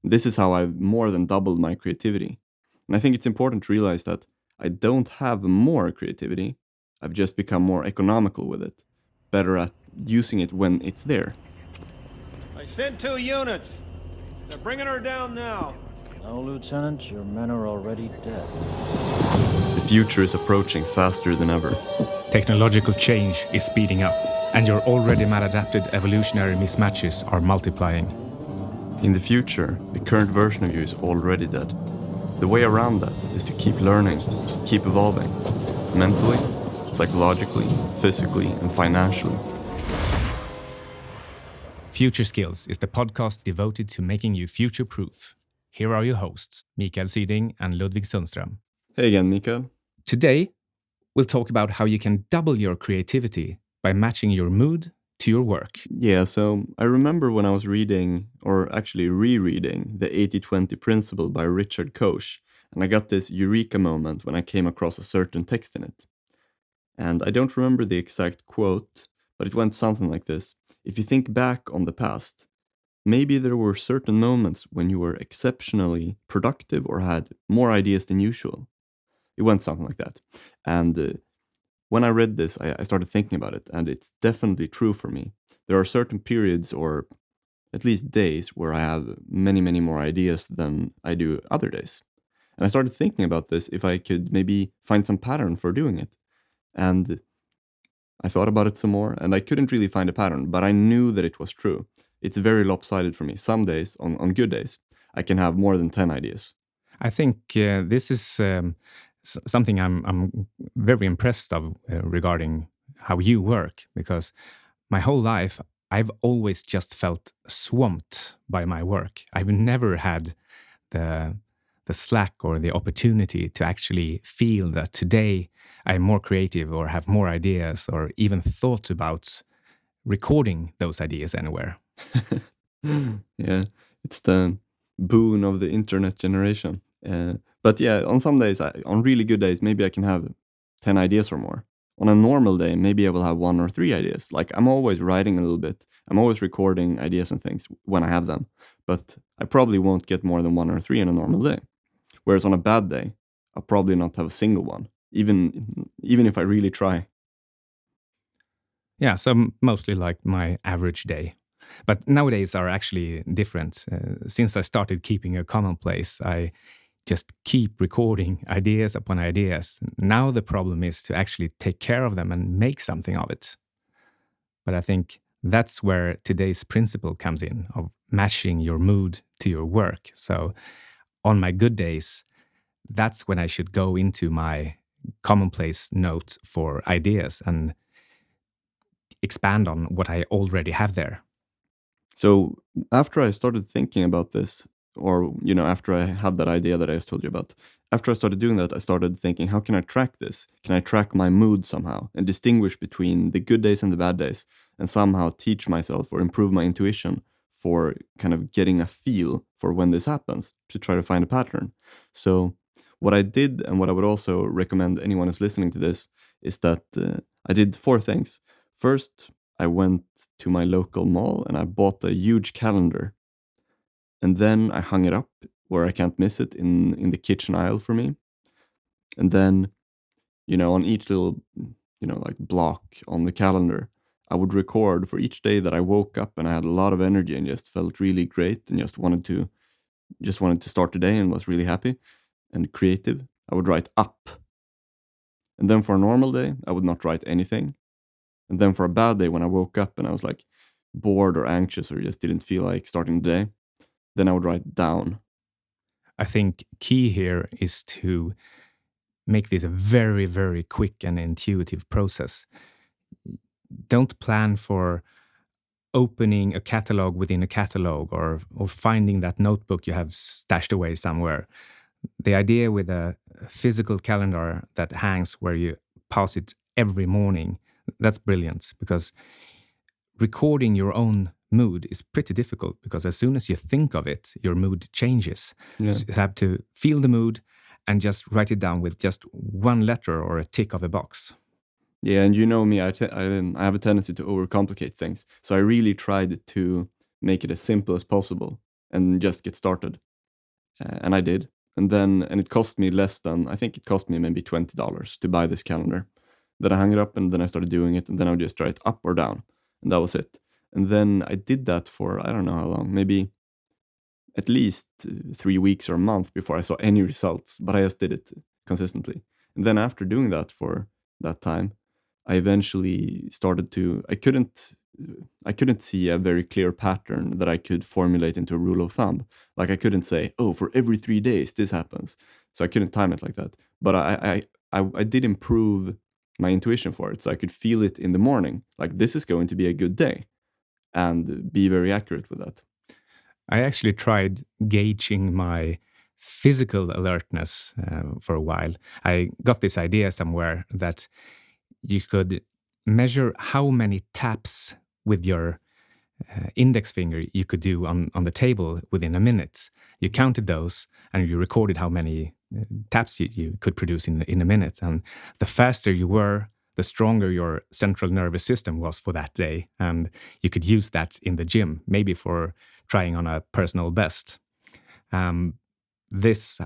This is how I've more than doubled my creativity. And I think it's important to realize that I don't have more creativity. I've just become more economical with it, better at using it when it's there. I sent 2 units. They're bringing her down now. No, Lieutenant, your men are already dead. The future is approaching faster than ever. Technological change is speeding up, and your already maladapted evolutionary mismatches are multiplying. In the future, the current version of you is already dead. The way around that is to keep learning, keep evolving, mentally, psychologically, physically, and financially. Future Skills is the podcast devoted to making you future-proof. Here are your hosts, Syding and Ludvig Sunstrom. Hey again, Mikael. Today, we'll talk about how you can double your creativity by matching your mood to your work. Yeah, so I remember when I was reading, or actually rereading, the 80-20 principle by Richard Koch, and I got this eureka moment when I came across a certain text in it. And I don't remember the exact quote, but it went something like this. If you think back on the past, maybe there were certain moments when you were exceptionally productive or had more ideas than usual. It went something like that. And when I read this, I started thinking about it, and it's definitely true for me. There are certain periods, or at least days, where I have many, many more ideas than I do other days. And I started thinking about this, if I could maybe find some pattern for doing it. And I thought about it some more, and I couldn't really find a pattern, but I knew that it was true. It's very lopsided for me. Some days, on good days, I can have more than 10 ideas. I think this is something I'm very impressed of regarding how you work, because my whole life I've always just felt swamped by my work. I've never had the slack or the opportunity to actually feel that today I'm more creative or have more ideas or even thought about recording those ideas anywhere. Yeah, it's the boon of the internet generation. But yeah, on some days, on really good days, maybe I can have 10 ideas or more. On a normal day, maybe I will have 1 or 3 ideas. Like, I'm always writing a little bit. I'm always recording ideas and things when I have them. But I probably won't get more than 1 or 3 in a normal day. Whereas on a bad day, I'll probably not have a single one, even if I really try. Yeah, so mostly like my average day. But nowadays are actually different. Since I started keeping a commonplace, I just keep recording ideas upon ideas. Now the problem is to actually take care of them and make something of it. But I think that's where today's principle comes in, of matching your mood to your work. So on my good days, that's when I should go into my commonplace note for ideas and expand on what I already have there. So after I started thinking about this, or after I had that idea that I just told you about, after I started doing that, I started thinking, how can I track this? Can I track my mood somehow and distinguish between the good days and the bad days, and somehow teach myself or improve my intuition for kind of getting a feel for when this happens, to try to find a pattern. So what I did, and what I would also recommend anyone who's listening to this, is that I did 4 things. First, I went to my local mall and I bought a huge calendar. And then I hung it up where I can't miss it in the kitchen aisle for me. And then, on each little, like block on the calendar, I would record for each day that I woke up and I had a lot of energy and just felt really great and just wanted to start the day and was really happy and creative. I would write up. And then for a normal day, I would not write anything. And then for a bad day, when I woke up and I was like bored or anxious or just didn't feel like starting the day, then I would write down. I think key here is to make this a very, very quick and intuitive process. Don't plan for opening a catalog within a catalog, or finding that notebook you have stashed away somewhere. The idea with a physical calendar that hangs where you pass it every morning, that's brilliant, because recording your own mood is pretty difficult, because as soon as you think of it, your mood changes. Yeah. So you have to feel the mood and just write it down with just one letter or a tick of a box. Yeah, and you know me, I have a tendency to overcomplicate things. So I really tried to make it as simple as possible. and just get started. And I did. And it cost me less than, I think it cost me maybe $20 to buy this calendar. Then I hung it up and then I started doing it, and then I would just try it up or down. And that was it. And then I did that for, I don't know how long, maybe at least 3 weeks or a month before I saw any results, but I just did it consistently. And then after doing that for that time, I eventually started to, I couldn't see a very clear pattern that I could formulate into a rule of thumb. Like I couldn't say, oh, for every 3 days this happens. So I couldn't time it like that. But I did improve my intuition for it, so I could feel it in the morning, like this is going to be a good day, and be very accurate with that. I actually tried gauging my physical alertness for a while. I got this idea somewhere that you could measure how many taps with your index finger you could do on the table within a minute. You counted those and you recorded how many taps you could produce in a minute. And the faster you were, the stronger your central nervous system was for that day. And you could use that in the gym, maybe for trying on a personal best. This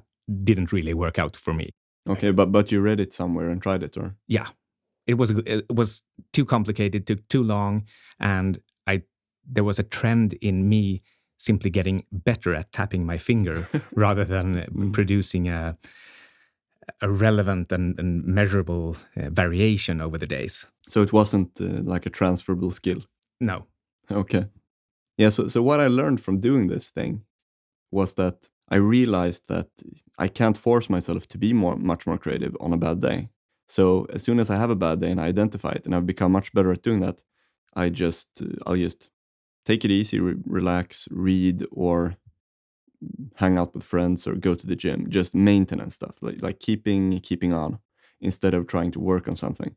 didn't really work out for me. Okay, but you read it somewhere and tried it, or? Yeah, it was too complicated, took too long, and there was a trend in me simply getting better at tapping my finger rather than producing a relevant and measurable variation over the days. So it wasn't like a transferable skill. No. Okay. Yeah, so what I learned from doing this thing was that I realized that I can't force myself to be much more creative on a bad day. So as soon as I have a bad day and I identify it, and I've become much better at doing that, I'll just take it easy, relax, read, or hang out with friends, or go to the gym. Just maintenance stuff, like keeping on, instead of trying to work on something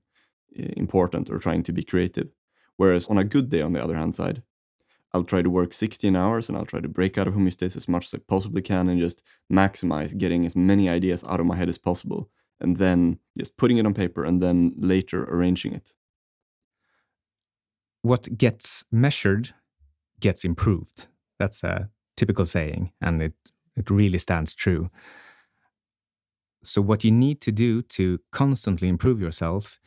important or trying to be creative. Whereas on a good day, on the other hand side, I'll try to work 16 hours and I'll try to break out of homeostasis as much as I possibly can and just maximize getting as many ideas out of my head as possible, and then just putting it on paper and then later arranging it. What gets measured gets improved. That's a typical saying, and it really stands true. So what you need to do to constantly improve yourself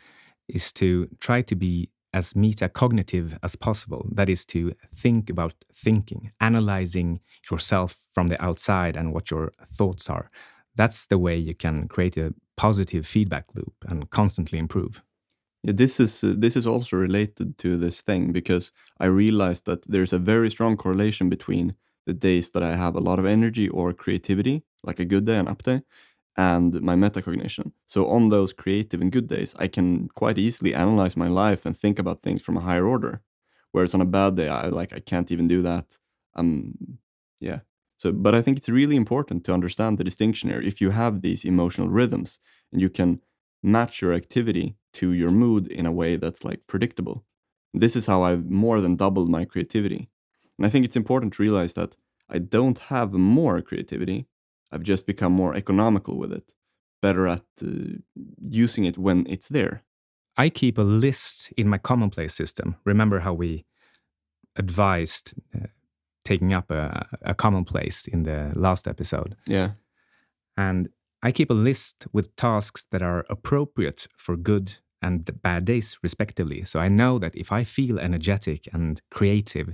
is to try to be as metacognitive as possible. That is to think about thinking, analyzing yourself from the outside and what your thoughts are. That's the way you can create a positive feedback loop and constantly improve. Yeah, this is also related to this thing, because I realized that there's a very strong correlation between the days that I have a lot of energy or creativity, like a good day, an up day, and my metacognition. So on those creative and good days, I can quite easily analyze my life and think about things from a higher order. Whereas on a bad day, I can't even do that. Yeah. So, but I think it's really important to understand the distinction here. If you have these emotional rhythms and you can match your activity to your mood in a way that's like predictable. This is how I've more than doubled my creativity. And I think it's important to realize that I don't have more creativity. I've just become more economical with it, better at using it when it's there. I keep a list in my commonplace system. Remember how we advised taking up a commonplace in the last episode? Yeah. And I keep a list with tasks that are appropriate for good and bad days, respectively. So I know that if I feel energetic and creative,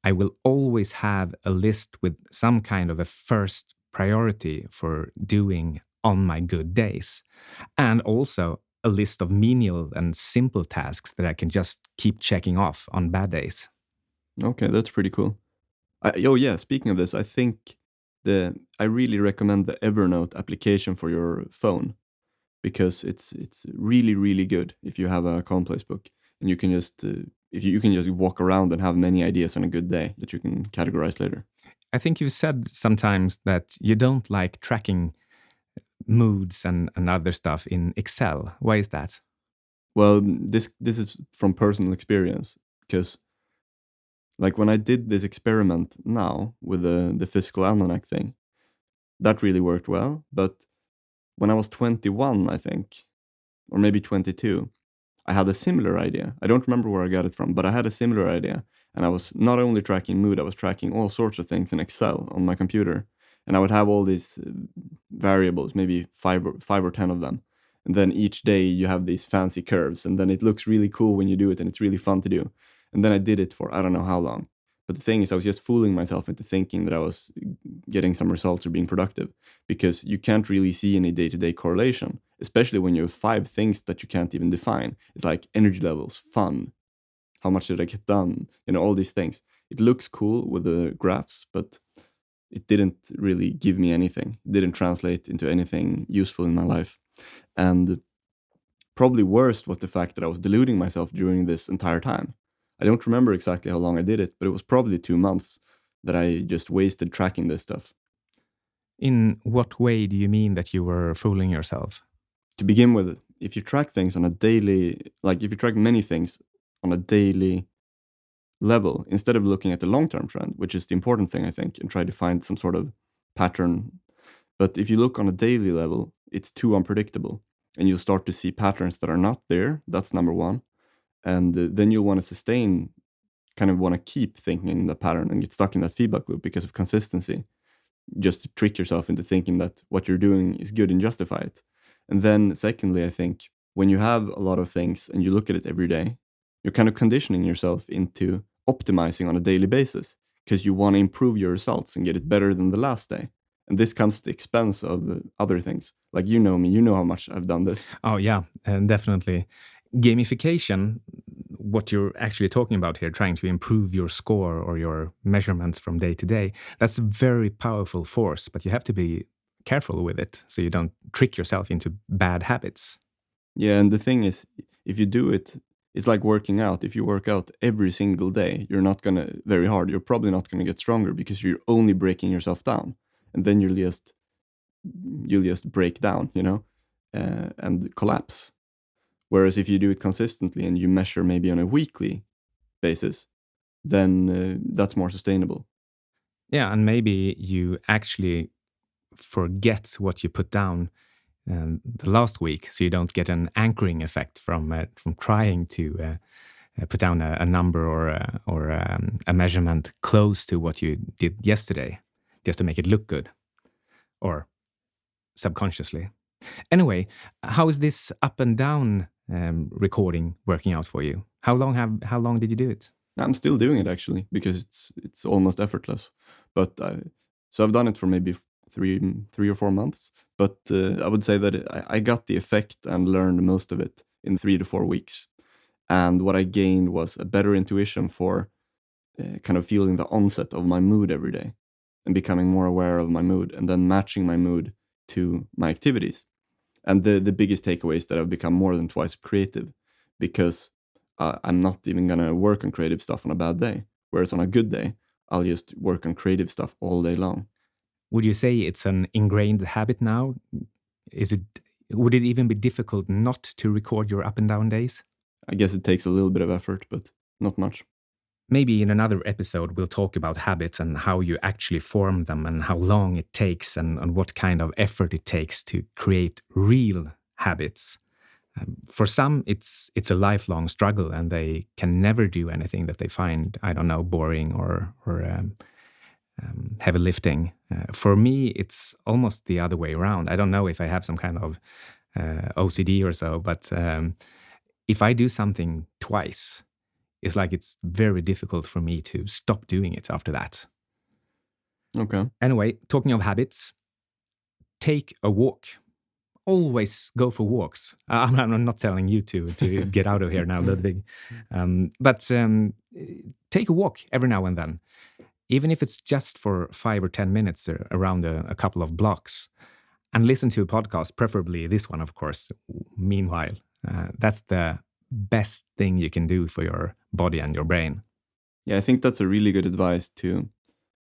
I will always have a list with some kind of a first priority for doing on my good days. And also a list of menial and simple tasks that I can just keep checking off on bad days. Okay, that's pretty cool. Oh yeah, speaking of this, I think I really recommend the Evernote application for your phone, because it's really, really good if you have a commonplace book, and you can just if you can just walk around and have many ideas on a good day that you can categorize later. I think you've said sometimes that you don't like tracking moods and other stuff in Excel. Why is that? Well, this is from personal experience, because like when I did this experiment now with the physical almanac thing, that really worked well. But when I was 21, I think, or maybe 22, I had a similar idea. I don't remember where I got it from, but I had a similar idea. And I was not only tracking mood, I was tracking all sorts of things in Excel on my computer. And I would have all these variables, maybe five or 10 of them. And then each day you have these fancy curves, and then it looks really cool when you do it, and it's really fun to do. And then I did it for I don't know how long. But the thing is, I was just fooling myself into thinking that I was getting some results or being productive, because you can't really see any day-to-day correlation, especially when you have 5 things that you can't even define. It's like energy levels, fun, how much did I get done, all these things. It looks cool with the graphs, but it didn't really give me anything. It didn't translate into anything useful in my life. And probably worst was the fact that I was deluding myself during this entire time. I don't remember exactly how long I did it, but it was probably 2 months that I just wasted tracking this stuff. In what way do you mean that you were fooling yourself? To begin with, if you track things on a daily, like if you track many things on a daily level, instead of looking at the long-term trend, which is the important thing, I think, and try to find some sort of pattern. But if you look on a daily level, it's too unpredictable, and you'll start to see patterns that are not there. That's number one. And then you'll want to sustain, kind of want to keep thinking in the pattern and get stuck in that feedback loop because of consistency, just to trick yourself into thinking that what you're doing is good and justify it. And then secondly, I think when you have a lot of things and you look at it every day, you're kind of conditioning yourself into optimizing on a daily basis because you want to improve your results and get it better than the last day. And this comes at the expense of other things. Like, you know me, you know how much I've done this. Oh, yeah, definitely. Gamification, what you're actually talking about here, trying to improve your score or your measurements from day to day, that's a very powerful force, but you have to be careful with it so you don't trick yourself into bad habits. Yeah, and the thing is, if you do it, it's like working out. If you work out every single day, you're not going to, very hard, you're probably not going to get stronger because you're only breaking yourself down. And then you'll just break down, and collapse. Whereas if you do it consistently and you measure maybe on a weekly basis, then that's more sustainable. Yeah, and maybe you actually forget what you put down the last week, so you don't get an anchoring effect from trying to put down a number or a measurement close to what you did yesterday, just to make it look good, or subconsciously. Anyway, how is this up and down recording working out for you? How long did you do it? I'm still doing it actually because it's almost effortless. But so I've done it for maybe 3 or 4 months. But I would say that I got the effect and learned most of it in 3 to 4 weeks. And what I gained was a better intuition for kind of feeling the onset of my mood every day and becoming more aware of my mood and then matching my mood to my activities. And the biggest takeaway is that I've become more than twice creative because I'm not even going to work on creative stuff on a bad day. Whereas on a good day, I'll just work on creative stuff all day long. Would you say it's an ingrained habit now? Would it even be difficult not to record your up and down days? I guess it takes a little bit of effort, but not much. Maybe in another episode, we'll talk about habits and how you actually form them and how long it takes and what kind of effort it takes to create real habits. For some, it's a lifelong struggle and they can never do anything that they find, I don't know, boring or heavy lifting. For me, it's almost the other way around. I don't know if I have some kind of OCD or so, but if I do something twice, it's like it's very difficult for me to stop doing it after that. Okay. Anyway, talking of habits, take a walk. Always go for walks. I'm not telling you to get out of here now, Ludvig. But take a walk every now and then. Even if it's just for 5 or 10 minutes around a couple of blocks. And listen to a podcast, preferably this one, of course, meanwhile. That's the best thing you can do for your body and your brain. Yeah, I think that's a really good advice, to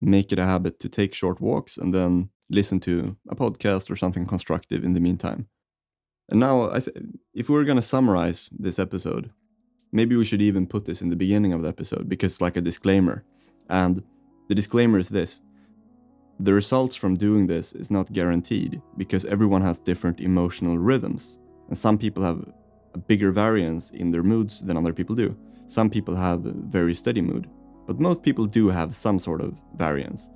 make it a habit to take short walks and then listen to a podcast or something constructive in the meantime. And now, if we were going to summarize this episode, maybe we should even put this in the beginning of the episode because it's like a disclaimer. And the disclaimer is this: the results from doing this is not guaranteed because everyone has different emotional rhythms. And some people have a bigger variance in their moods than other people do. Some people have a very steady mood. but most people do have some sort of variance.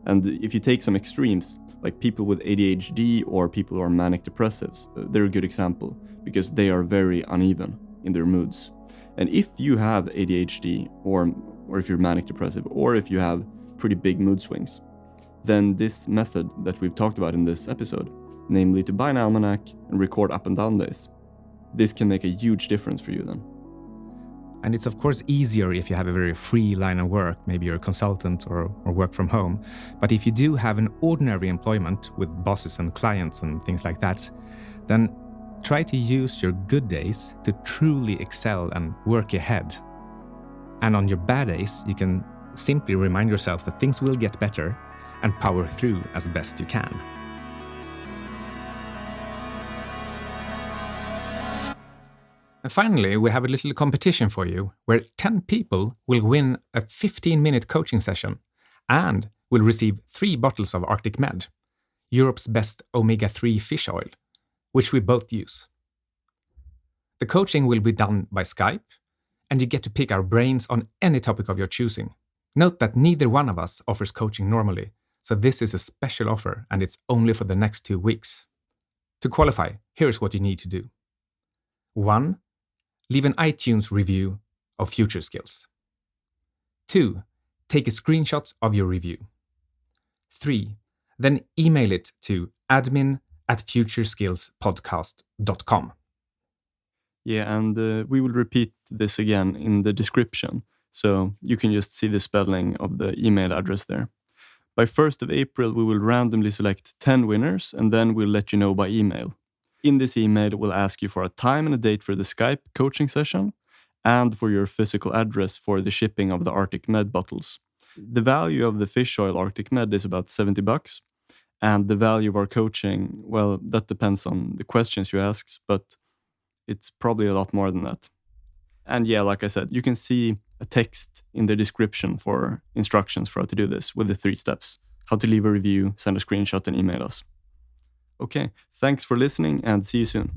And if you take some extremes, like people with ADHD or people who are manic depressives, they're a good example because they are very uneven in their moods. And if you have ADHD or if you're manic depressive or if you have pretty big mood swings, then this method that we've talked about in this episode, namely to buy an almanac and record up and down days, this can make a huge difference for you then. And it's of course easier if you have a very free line of work, maybe you're a consultant or work from home. But if you do have an ordinary employment with bosses and clients and things like that, then try to use your good days to truly excel and work ahead. And on your bad days, you can simply remind yourself that things will get better and power through as best you can. And finally, we have a little competition for you where 10 people will win a 15-minute coaching session and will receive 3 bottles of Arctic Med, Europe's best omega-3 fish oil, which we both use. The coaching will be done by Skype, and you get to pick our brains on any topic of your choosing. Note that neither one of us offers coaching normally, so this is a special offer and it's only for the next 2 weeks. To qualify, here's what you need to do. 1. Leave an iTunes review of Future Skills. 2. Take a screenshot of your review. 3. Then email it to admin@futureskillspodcast.com. Yeah, and we will repeat this again in the description, so you can just see the spelling of the email address there. By 1st of April, we will randomly select 10 winners, and then we'll let you know by email. In this email, we'll ask you for a time and a date for the Skype coaching session and for your physical address for the shipping of the Arctic Med bottles. The value of the fish oil Arctic Med is about $70, and the value of our coaching, well, that depends on the questions you ask, but it's probably a lot more than that. And yeah, like I said, you can see a text in the description for instructions for how to do this with the 3 steps: how to leave a review, send a screenshot, and email us. Okay, thanks for listening and see you soon.